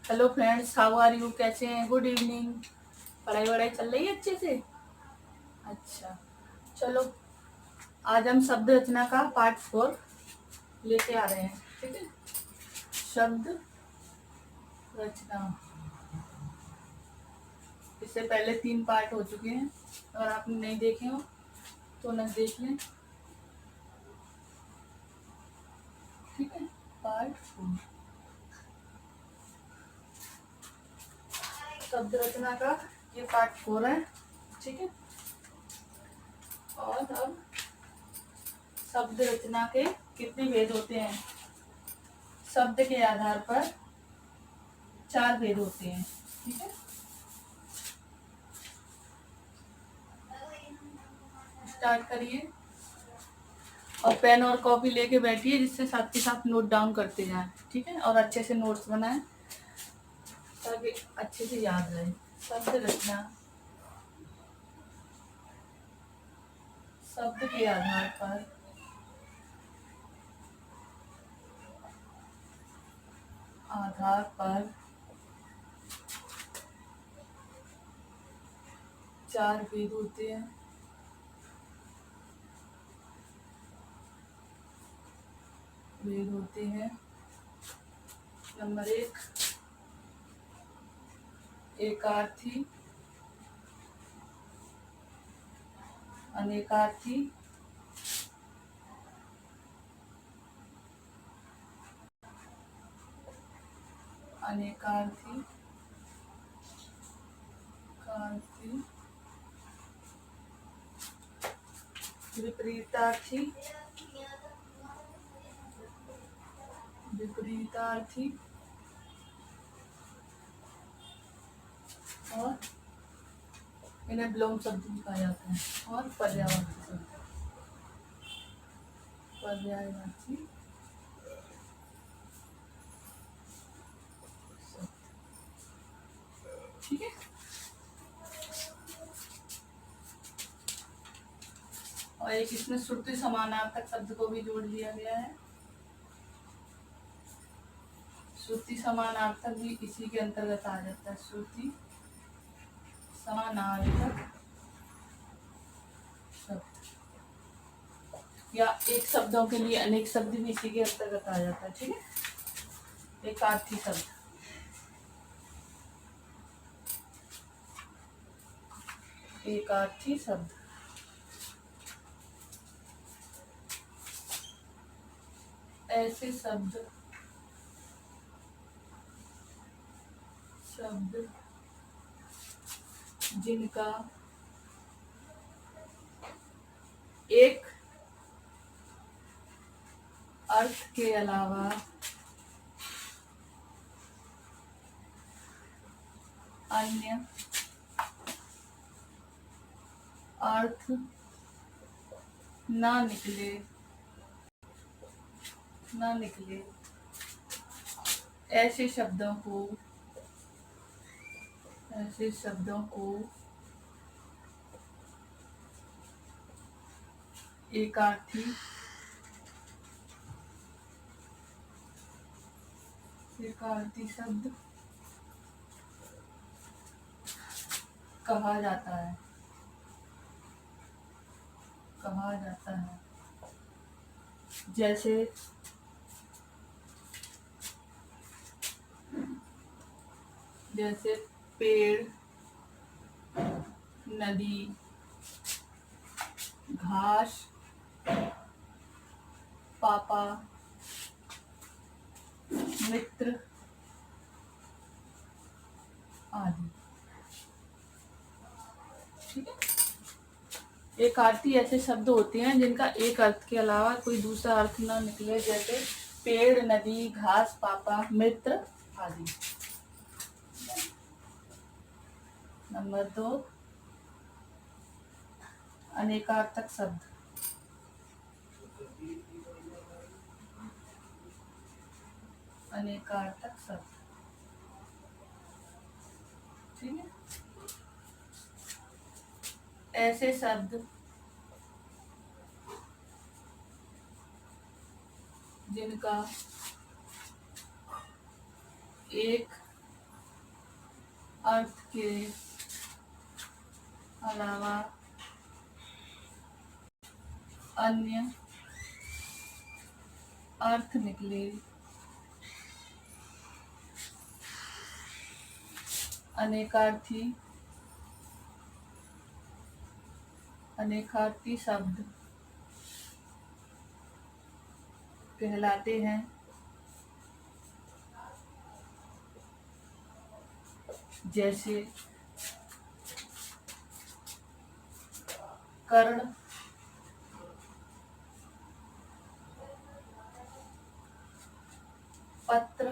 Hello friends, how are you? कैसे हैं? Good evening. पढ़ाई वढ़ाई चल रही है अच्छे से? अच्छा, चलो। आज हम शब्द रचना का पार्ट 4 लेके आ रहे हैं। ठीक है। शब्द रचना। इससे पहले 3 पार्ट हो चुके हैं। अगर आपने नहीं देखे हो तो न देख लें। ठीक है। पार्ट 4 शब्द रचना का ये पार्ट 4 है। ठीक है। और अब शब्द रचना के कितने भेद होते हैं? शब्द के आधार पर 4 भेद होते हैं। ठीक है। स्टार्ट करिए और पेन और कॉपी लेके बैठिए, जिससे साथ के साथ नोट डाउन करते जाएं। ठीक है। और अच्छे से नोट्स बनाएं ताकि अच्छे से याद रहे। शब्द रचना। शब्द के आधार पर 4 भेद होते हैं। नंबर 1, एकार्थी, अनेकार्थी, अनेकार्थी, कार्थी, विपरीतार्थी, विपरीतार्थी और इन्हें विलोम शब्द भी कहा जाता है। और पर्यायवाची शब्द। पर्यायवाची शब्द। ठीक है। और एक इसमें श्रुति समानार्थक शब्द को भी जोड़ दिया गया है। श्रुति समानार्थक भी इसी के अंतर्गत आ जाता है। श्रुति समानार्थक शब्द या एक शब्दों के लिए अनेक शब्द भी इसी के अंतर्गत आ जाता है। ठीक है। एकार्थी शब्द। एकार्थी शब्द ऐसे शब्द जिनका एक अर्थ के अलावा अन्य अर्थ ना निकले ऐसे शब्दों को एकार्थी शब्द कहा जाता है। जैसे पेड़, नदी, घास, पापा, मित्र आदि। ठीक है। एकार्थी ऐसे शब्द होते हैं जिनका एक अर्थ के अलावा कोई दूसरा अर्थ न निकले, जैसे पेड़, नदी, घास, पापा, मित्र आदि। नंबर 2, अनेकार्थक शब्द। ठीक है। ऐसे शब्द जिनका एक अर्थ के अलावा अन्य अर्थ निकले, अनेकार्थी शब्द कहलाते हैं। जैसे कर्ण, पत्र,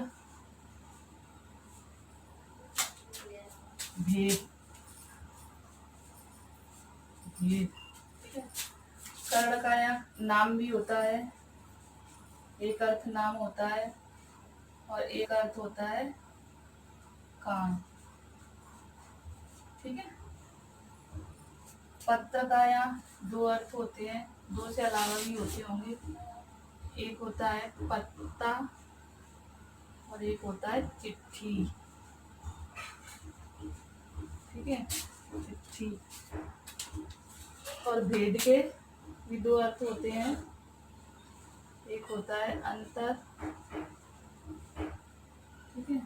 भेद। भेद, ठीक है। कर्ण का यहाँ नाम भी होता है, एक अर्थ नाम होता है और एक अर्थ होता है कान, ठीक है। पत्र का यहाँ दो अर्थ होते हैं, दो से अलावा भी होते होंगे। एक होता है पत्ता और एक होता है चिट्ठी, ठीक है, चिट्ठी। और भेद के भी दो अर्थ होते हैं, एक होता है अंतर, ठीक है,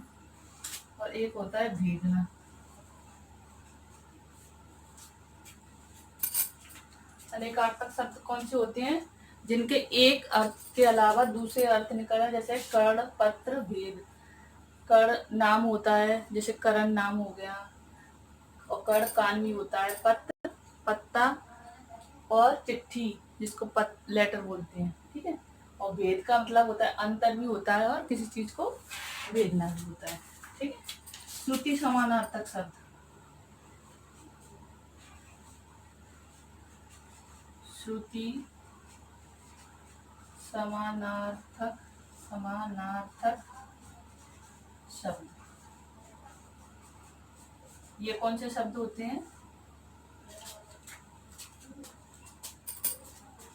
और एक होता है भेदना। अनेकार्थक शब्द कौन से होते हैं? जिनके एक अर्थ के अलावा दूसरे अर्थ निकला, जैसे कर्ण, पत्र, भेद। कर्ण नाम होता है, जैसे करण नाम हो गया, और कर्ण कान भी होता है। पत्र पत्ता, और चिट्ठी जिसको लेटर बोलते हैं, ठीक है। और भेद का मतलब होता है अंतर भी होता है और किसी चीज को भेदना भी होता है, ठीक है। श्रुति समानार्थक शब्द, श्रुति समानार्थक शब्द, ये कौन से शब्द होते हैं?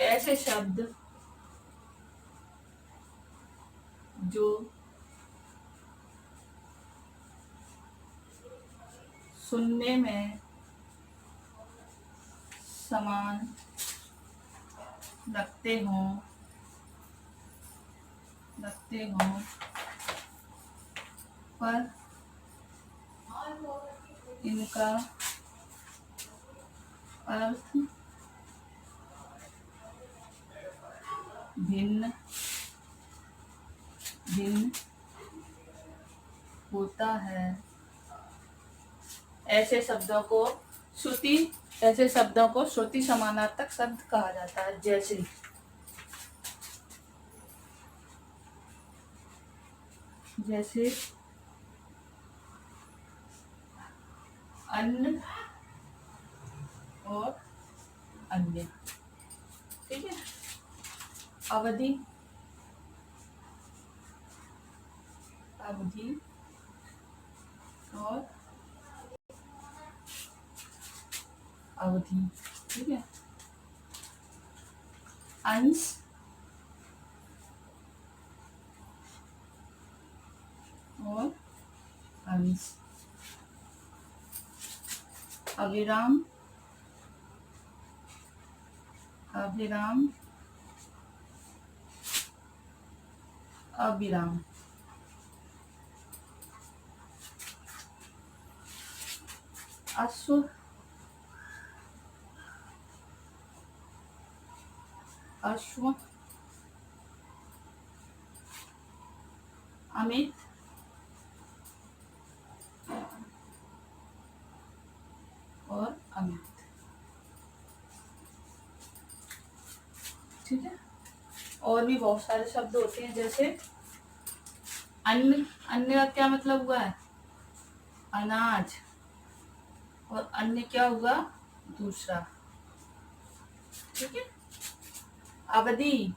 ऐसे शब्द जो सुनने में समान लगते हों पर इनका अर्थ भिन्न होता है। ऐसे शब्दों को श्रुति समानार्थक शब्द कहा जाता है। जैसे अन्न और अन्य, ठीक है। अवधि और अवधि, ठीक है। अंश और अंश, अविराम अविराम, अश्व अमित और अमित, ठीक है। और भी बहुत सारे शब्द होते हैं, जैसे अन्न का क्या मतलब हुआ है? अनाज। और अन्य क्या हुआ? दूसरा, ठीक है। अवधि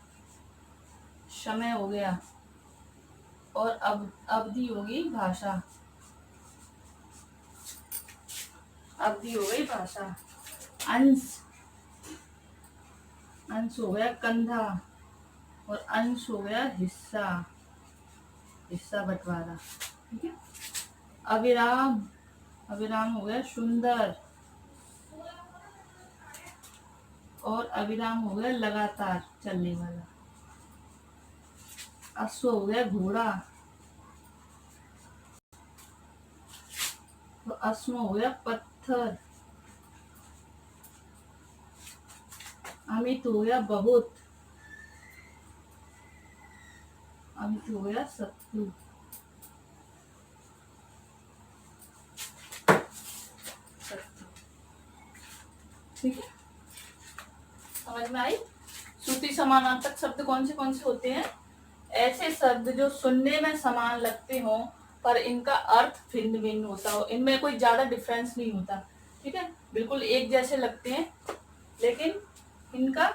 समय हो गया, और अवधि होगी भाषा, अवधि हो गई भाषा। अंश हो गया कंधा, और अंश हो गया हिस्सा बंटवारा, ठीक है। अविराम अविराम हो गया सुंदर, और अविराम हो गया लगातार चलने वाला। अश्व हो गया घोड़ा, तो अश्व हो गया पत्थर। अमित हो गया बहुत, अमित हो गया शत्रु। ठीक है, समझ में आई। श्रुति समानार्थक शब्द कौन से होते हैं? ऐसे शब्द जो सुनने में समान लगते हो पर इनका अर्थ भिन्न भिन्न होता हो, इनमें कोई ज्यादा डिफरेंस नहीं होता। ठीक है, बिल्कुल एक जैसे लगते हैं लेकिन इनका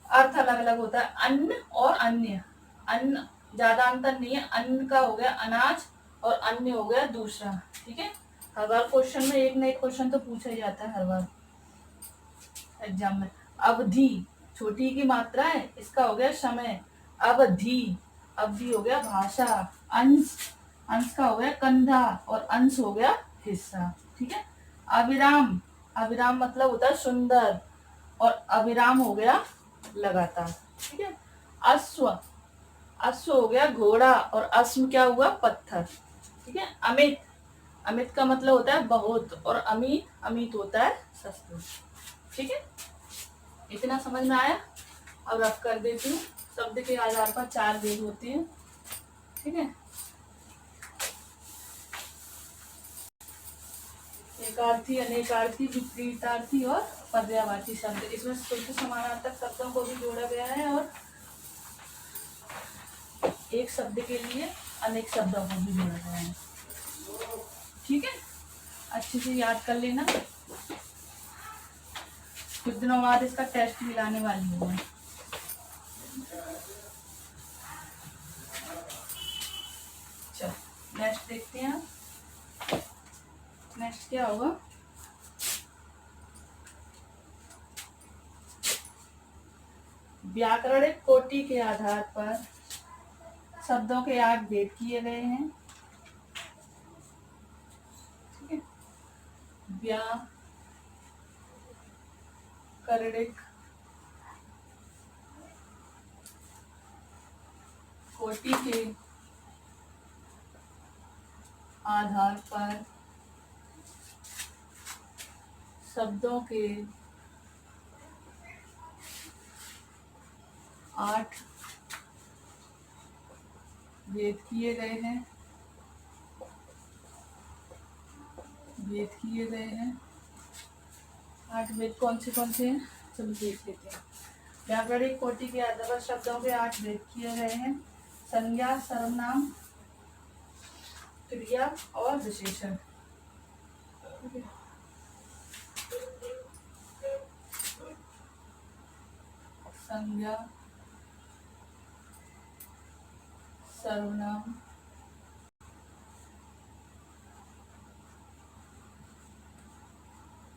अर्थ अलग अलग होता है। अन्न और अन्य, अन्न ज्यादा अंतर नहीं है। अन्न का हो गया अनाज और अन्य हो गया दूसरा। ठीक है, हर बार क्वेश्चन में एक न एक क्वेश्चन तो पूछा ही जाता है हर बार एग्जाम में। अवधि छोटी की मात्रा है, इसका हो गया समय। अवधि, अवधि हो गया भाषा। अंश, अंश का हो गया कंधा और अंश हो गया हिस्सा। ठीक है, अविराम, अविराम मतलब होता है सुंदर, और अविराम हो गया लगातार। ठीक है, अश्व, अश्व हो गया घोड़ा और अश्व क्या हुआ पत्थर। ठीक है, अमित, अमित का मतलब होता है बहुत, और अमित, अमित होता है शत्रु। ठीक है, इतना समझ में आया। अब रफ कर देती हूँ। शब्द के आधार पर 4 भेद होते हैं। ठीक है, एकार्थी, अनेकार्थी, विपरीतार्थी और पर्यायवाची शब्द। इसमें शुद्ध समानार्थक शब्दों को भी जोड़ा गया है और एक शब्द के लिए अनेक शब्दों को भी जोड़ा गया है। ठीक है, अच्छे से याद कर लेना। कुछ दिनों बाद इसका टेस्ट भी लाने वाली हूँ मैं। चलो नेक्स्ट देखते हैं। नेक्स्ट क्या होगा? व्याकरणिक कोटि के आधार पर शब्दों के 8 भेद किए गए हैं। ठीक है, व्याकरणिक कोटि के आधार पर शब्दों के 8 भेद किए गए हैं। भेद किए गए हैं 8 भेद कौन से हैं? चलो देख लेते हैं। व्याकरणिक कोटि के आधार पर शब्दों के 8 भेद किए गए हैं। संज्ञा, सर्वनाम, क्रिया और विशेषण। संज्ञा, सर्वनाम,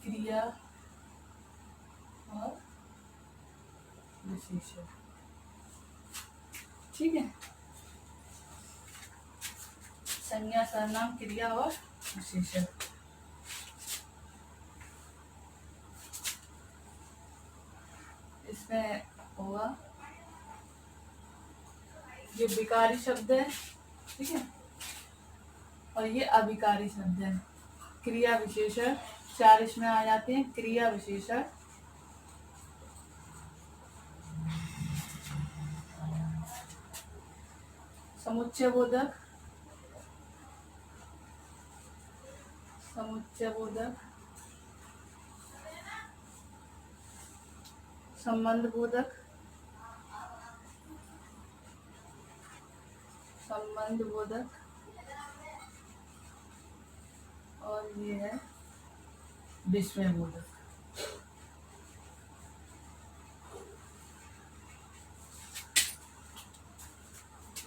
क्रिया और विशेषण। ठीक है, संज्ञा, सर्वनाम, क्रिया और विशेषण। इसमें होगा ये विकारी शब्द है। ठीक है, और ये अविकारी शब्द है। क्रिया विशेषण 4 इसमें आ जाते हैं। क्रिया विशेषण, समुच्चय बोधक, समुच्चय बोधक, संबंध बोधक, संबंध बोधक, और ये है विस्मय बोधक।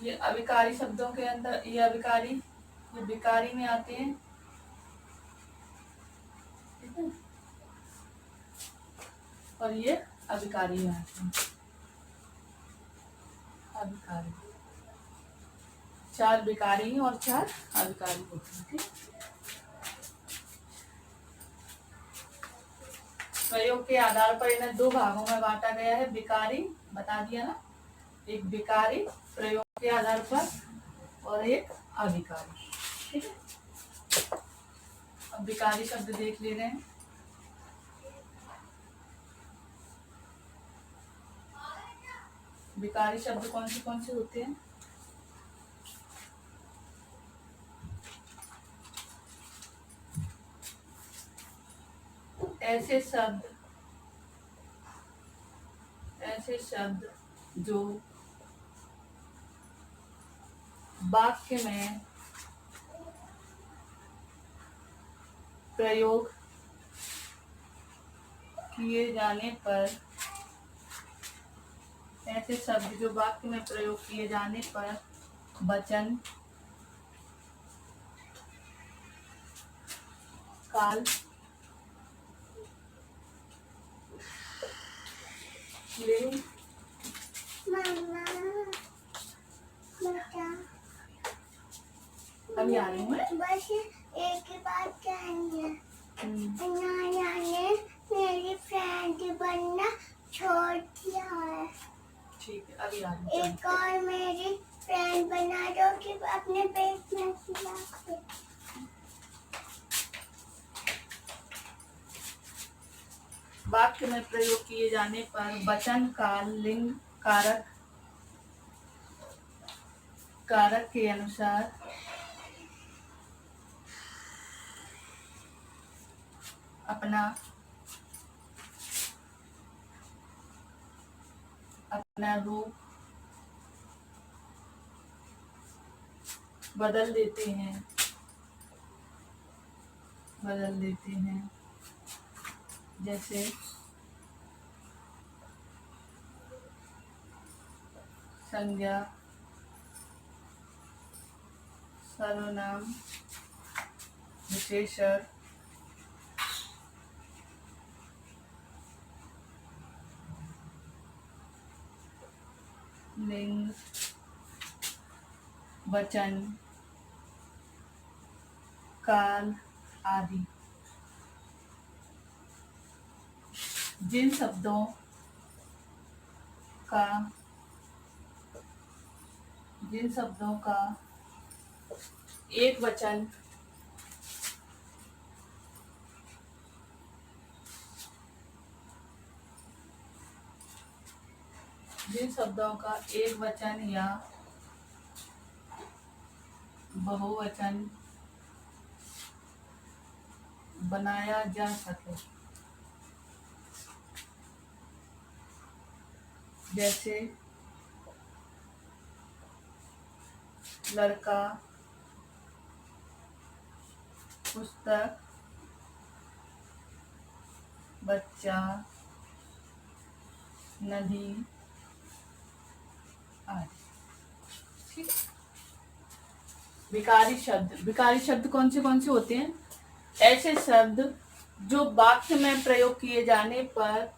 ये अविकारी शब्दों के अंदर, ये अविकारी, ये विकारी में आते हैं। ठीक है, और ये अविकारी में आते हैं। अविकारी 4 विकारी और 4 अविकारी होते हैं। ठीक, प्रयोग के आधार पर इन्हें दो भागों में बांटा गया है। विकारी, बता दिया ना, एक विकारी प्रयोग के आधार पर और एक अविकारी। ठीक है, अब विकारी शब्द देख ले रहे हैं। विकारी शब्द कौन से होते हैं? ऐसे शब्द जो वाक्य में प्रयोग किए जाने पर, ऐसे शब्द जो वाक्य में प्रयोग किए जाने पर वचन, काल, लिंग, अभी आ रही हूँ मैं। बस एक ही बात कहनी है। नाना ने मेरी फ्रेंड बनना छोड़ दिया है। ठीक है, अभी आ रही हूँ। एक और मेरी फ्रेंड बना दो कि अपने पेट में खिला के। वाक्य में प्रयोग किए जाने पर वचन, काल, लिंग, कारक के अनुसार अपना रूप बदल देते हैं। जैसे संज्ञा, सर्वनाम, विशेषण, लिंग, वचन, काल आदि। जिन शब्दों का एक वचन या बहुवचन बनाया जा सके, जैसे लड़का, पुस्तक, बच्चा, नदी आदि। ठीक है। विकारी शब्द कौन से होते हैं? ऐसे शब्द जो वाक्य में प्रयोग किए जाने पर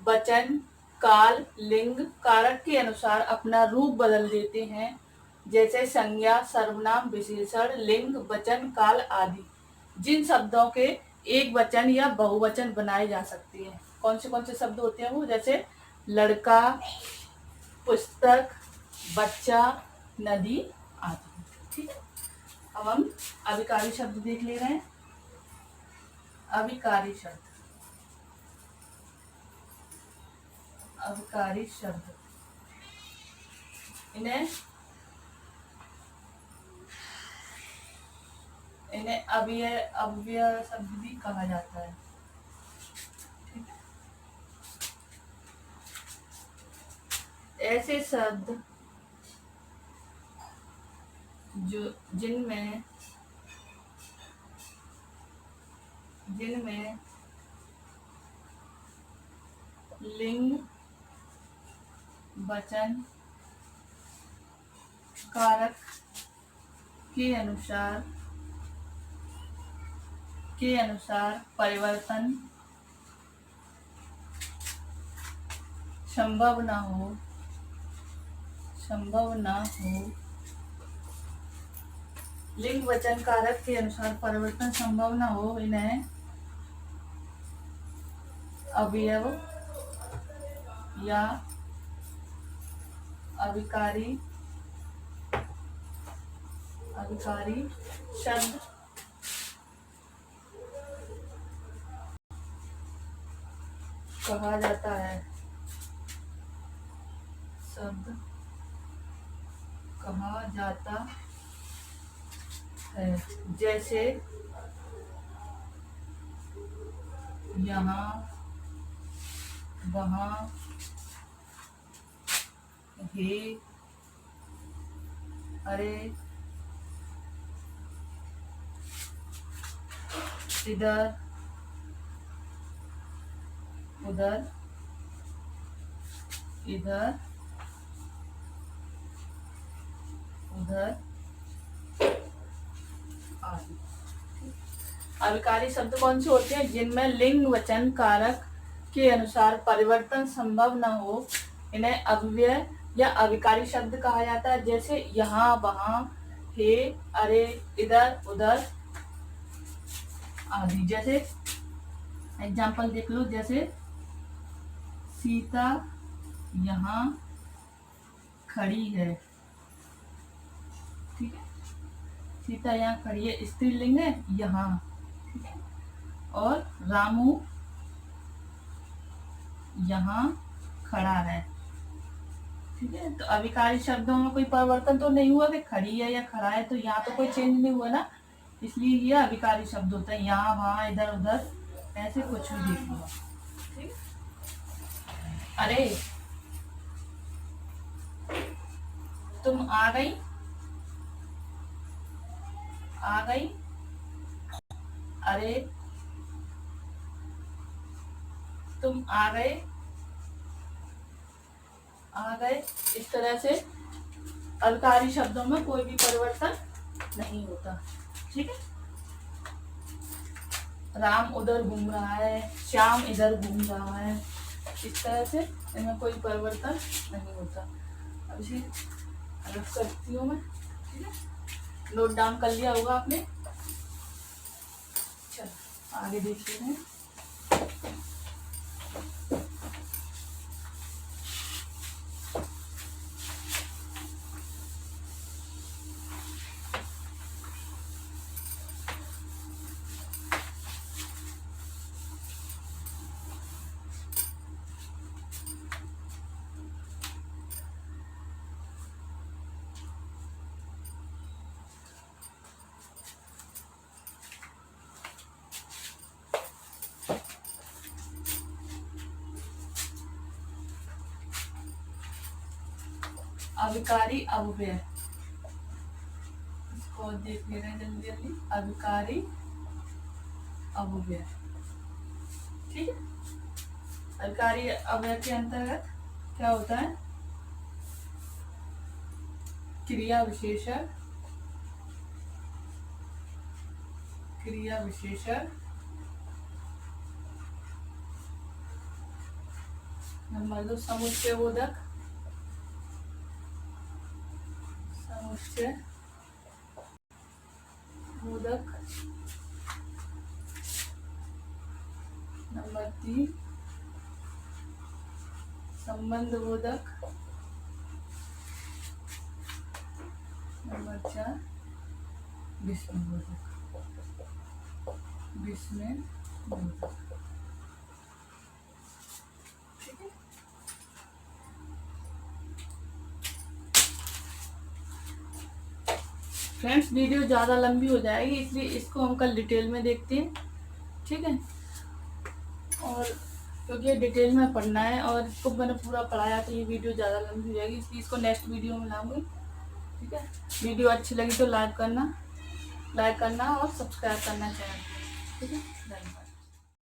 वचन, काल, लिंग, कारक के अनुसार अपना रूप बदल देते हैं, जैसे संज्ञा, सर्वनाम, विशेषण, लिंग, वचन, काल आदि। जिन शब्दों के एक वचन या बहुवचन बनाए जा सकते हैं। कौन से शब्द होते हैं वो? जैसे लड़का, पुस्तक, बच्चा, नदी आदि। ठीक है, अब हम अविकारी शब्द देख ले रहे हैं। अविकारी शब्द इन्हें अव्यय शब्द भी कहा जाता है। ठीक है? ऐसे शब्द जो जिनमें लिंग, वचन, कारक के अनुसार परिवर्तन संभव न हो, लिंग, वचन, कारक के अनुसार परिवर्तन संभव न हो, इन्हें अवयव या अविकारी शब्द कहा जाता है। शब्द कहा जाता है। जैसे यहाँ, वहाँ, हे, अरे, इधर, उधर, इधर, उधर आदि। अविकारी शब्द कौन से होते हैं? जिनमें लिंग वचन कारक के अनुसार परिवर्तन संभव न हो, इन्हें अव्यय या अविकारी शब्द कहा जाता है। जैसे यहाँ, वहाँ, हे, अरे, इधर, उधर आदि। जैसे एग्जाम्पल देख लो, जैसे सीता यहाँ खड़ी है। ठीक है, सीता यहाँ खड़ी है, स्त्रीलिंग है यहाँ। ठीक है, और रामू यहाँ खड़ा है। ठीक है, तो अविकारी शब्दों में कोई परिवर्तन तो नहीं हुआ कि खड़ी है या खड़ा है, तो यहाँ तो कोई चेंज नहीं हुआ ना, इसलिए ये अविकारी शब्द होता है। यहाँ, वहाँ, इधर, उधर, ऐसे कुछ भी देख लो। ठीक है, अरे तुम आ गई, आ गई, अरे तुम आ गए, आ गए। इस तरह से अविकारी शब्दों में कोई भी परिवर्तन नहीं होता। ठीक है, राम उधर घूम रहा है, श्याम इधर घूम रहा है, इस तरह से इनमें कोई परिवर्तन नहीं होता। अब इसे अलग करती हूँ मैं। ठीक है, नोट डाउन कर लिया होगा आपने। चलो आगे देखते हैं। अविकारी अव्यय, इसको देख ले रहे हैं जल्दी जल्दी। अविकारी अव्यय। ठीक है, अविकारी अव्यय के अंतर्गत क्या होता है? क्रिया विशेषण, क्रिया विशेषण, नंबर 2 समुच्चय बोधक, समुच्चय बोधक, नंबर 3 संबंध बोधक, नंबर 4 विस्मय बोधक, विस्मय बोधक। ठीक है, फ्रेंड्स वीडियो ज़्यादा लंबी हो जाएगी, इसलिए इसको हम कल डिटेल में देखते हैं। ठीक है, और क्योंकि ये डिटेल में पढ़ना है और इसको मैंने पूरा पढ़ाया तो ये वीडियो ज़्यादा लंबी हो जाएगी, इसलिए इसको नेक्स्ट वीडियो में लाऊंगी। ठीक है, वीडियो अच्छी लगी तो लाइक करना और सब्सक्राइब करना चैनल। ठीक है, धन्यवाद।